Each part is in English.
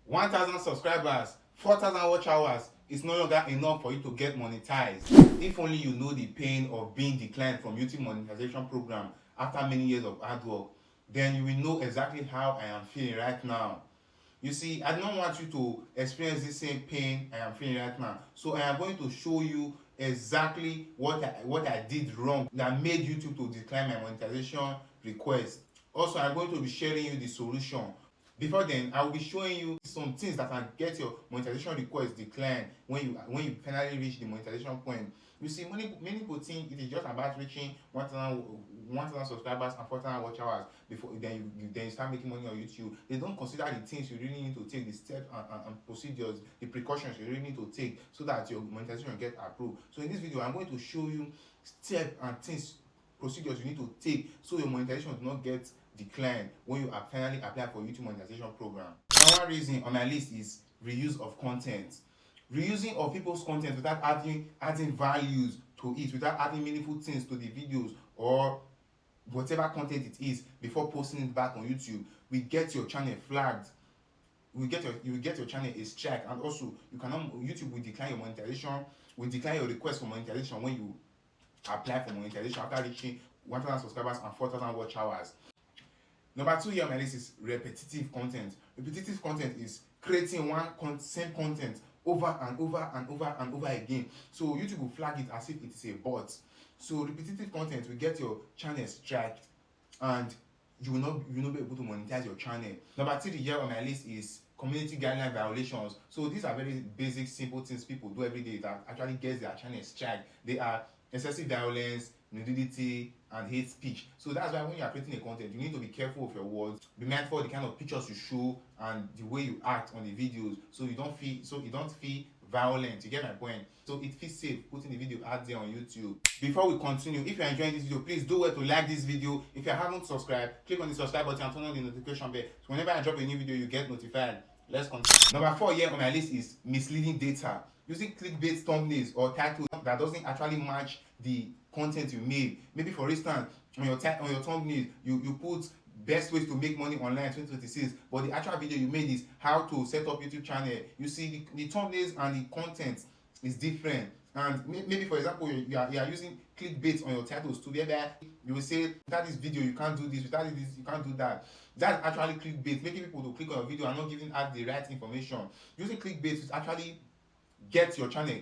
1,000 subscribers, 4,000 watch hours is no longer enough for you to get monetized. If only you know the pain of being declined from YouTube monetization program after many years of hard work, then you will know exactly how I am feeling right now. You see, I don't want you to experience the same pain I am feeling right now. So I am going to show you exactly what I did wrong that made YouTube to decline my monetization request. Also, I'm going to be sharing you the solution. Before then, I will be showing you some things that can get your monetization request declined when you finally reach the monetization point. You see, many people think it is just about reaching 1,000 subscribers and 4,000 watch hours before then you start making money on YouTube. They don't consider the things you really need to take, the steps and procedures, the precautions you really need to take so that your monetization will get approved. So in this video, I'm going to show you steps and things, procedures you need to take so your monetization does not get declined when you are finally apply for YouTube monetization program. Another reason on my list is reuse of content. Reusing of people's content without adding values to it, without adding meaningful things to the videos or whatever content it is before posting it back on YouTube, we get your channel flagged. You will get your channel a strike, and also YouTube will decline your monetization, will decline your request for monetization when you apply for monetization after reaching 1,000 subscribers and 4,000 watch hours. Number 2 here on my list is repetitive content. Repetitive content is creating same content over and over and over and over again. So YouTube will flag it as if it is a bot. So repetitive content will get your channel striked and you will not be able to monetize your channel. Number 3 here on my list is community guideline violations. So these are very basic, simple things people do every day that actually gets their channel striked. They are excessive violence, nudity, and hate speech. So that's why when you are creating a content, you need to be careful of your words, be mindful of the kind of pictures you show and the way you act on the videos, so you don't feel violent. You get my point? So it feels safe putting the video out there on YouTube. Before we continue, if you're enjoying this video, please do well to like this video. If you haven't subscribed, click on the subscribe button and turn on the notification bell, so whenever I drop a new video, you get notified. Let's continue. Number 4 here on my list is misleading data. Using clickbait thumbnails or titles that doesn't actually match the content you made. Maybe for instance, on your thumbnail, you put best ways to make money online 2026, but the actual video you made is how to set up YouTube channel. You see, the thumbnails and the content is different. And maybe for example, you are using clickbait on your titles too, whereby you will say without this video you can't do this, without this you can't do that. That's actually clickbait, making people to click on your video and not giving out the right information. Using clickbait is actually get your channel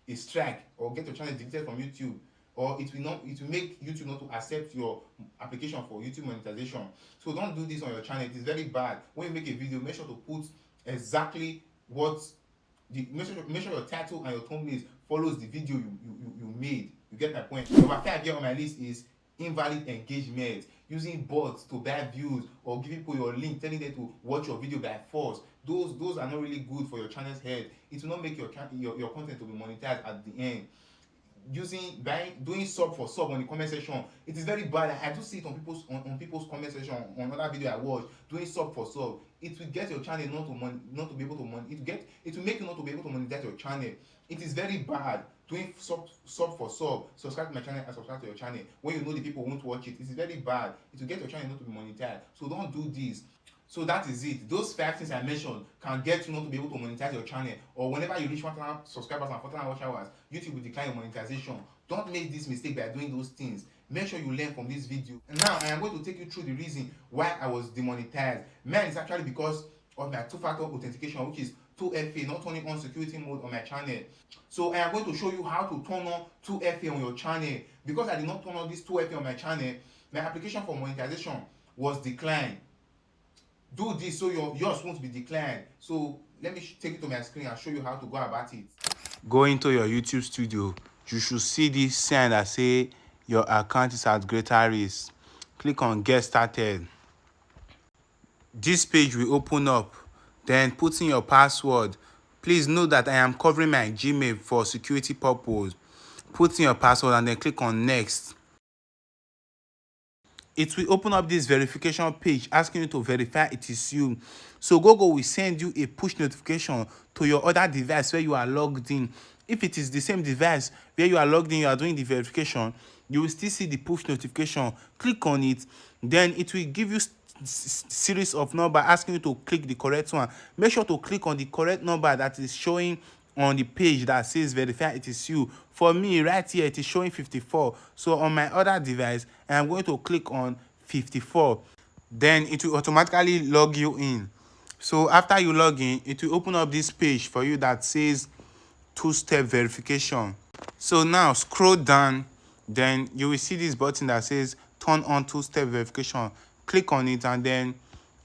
a strike or get your channel deleted from YouTube, or it will make YouTube not to accept your application for YouTube monetization. So don't do this on your channel. It is very bad. When you make a video, make sure to put exactly what make sure your title and your thumbnails follows the video you made. You get my point? Number 5 here on my list is invalid engagement. Using bots to buy views or giving people your link telling them to watch your video by force. Those are not really good for your channel's head. It will not make your content to be monetized at the end. Doing sub for sub on the comment section, it is very bad. I do see it on people's comment section on another video I watched. Doing sub for sub, it will get your channel not to be able to it will make you not to be able to monetize your channel. It is very bad. Doing sub for sub, subscribe to my channel and subscribe to your channel when you know the people won't watch it. It is very bad. It will get your channel not to be monetized. So don't do this. So that is it. Those 5 things I mentioned can get you not to be able to monetize your channel, or whenever you reach 1,000 subscribers and 4,000 watch hours, YouTube will decline your monetization. Don't make this mistake by doing those things. Make sure you learn from this video. And now I am going to take you through the reason why I was demonetized. Mine is actually because of my 2-factor authentication, which is 2FA, not turning on security mode on my channel. So I am going to show you how to turn on 2FA on your channel. Because I did not turn on this 2FA on my channel, my application for monetization was declined. Do this so yours won't be declined. So let me take it to my screen and show you how to go about it. Go into your YouTube studio. You should see this sign that say your account is at greater risk. Click on get started. This page will open up. Then put in your password. Please note that I am covering my Gmail for security purpose. Put in your password and then click on next. It will open up this verification page asking you to verify it is you. So Google will send you a push notification to your other device where you are logged in. If it is the same device where you are logged in, you are doing the verification, you will still see the push notification. Click on it, then it will give you series of number asking you to click the correct one. Make sure to click on the correct number that is showing on the page that says verify it is you. For me right here, it is showing 54. So on my other device, I am going to click on 54. Then it will automatically log you in. So after you log in, it will open up this page for you that says two-step verification. So now scroll down, then you will see this button that says turn on two-step verification. Click on it, and then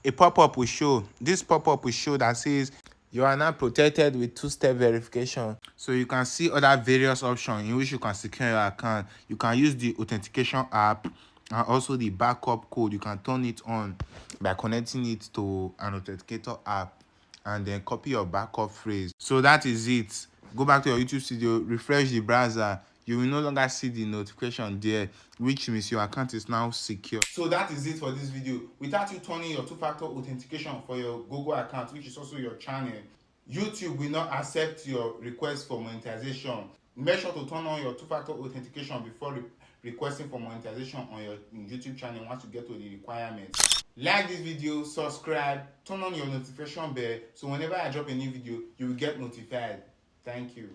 a pop-up will show. This pop-up will show that says you are now protected with two-step verification. So you can see other various options in which you can secure your account. You can use the authentication app and also the backup code. You can turn it on by connecting it to an authenticator app and then copy your backup phrase. So that is it. Go back to your YouTube studio, refresh the browser. You will no longer see the notification there, which means your account is now secure. So that is it for this video. Without you turning your two-factor authentication for your Google account, which is also your channel, YouTube will not accept your request for monetization. Make sure to turn on your two-factor authentication before requesting for monetization on your YouTube channel once you get to the requirements. Like this video, subscribe, turn on your notification bell so whenever I drop a new video, you will get notified. Thank you.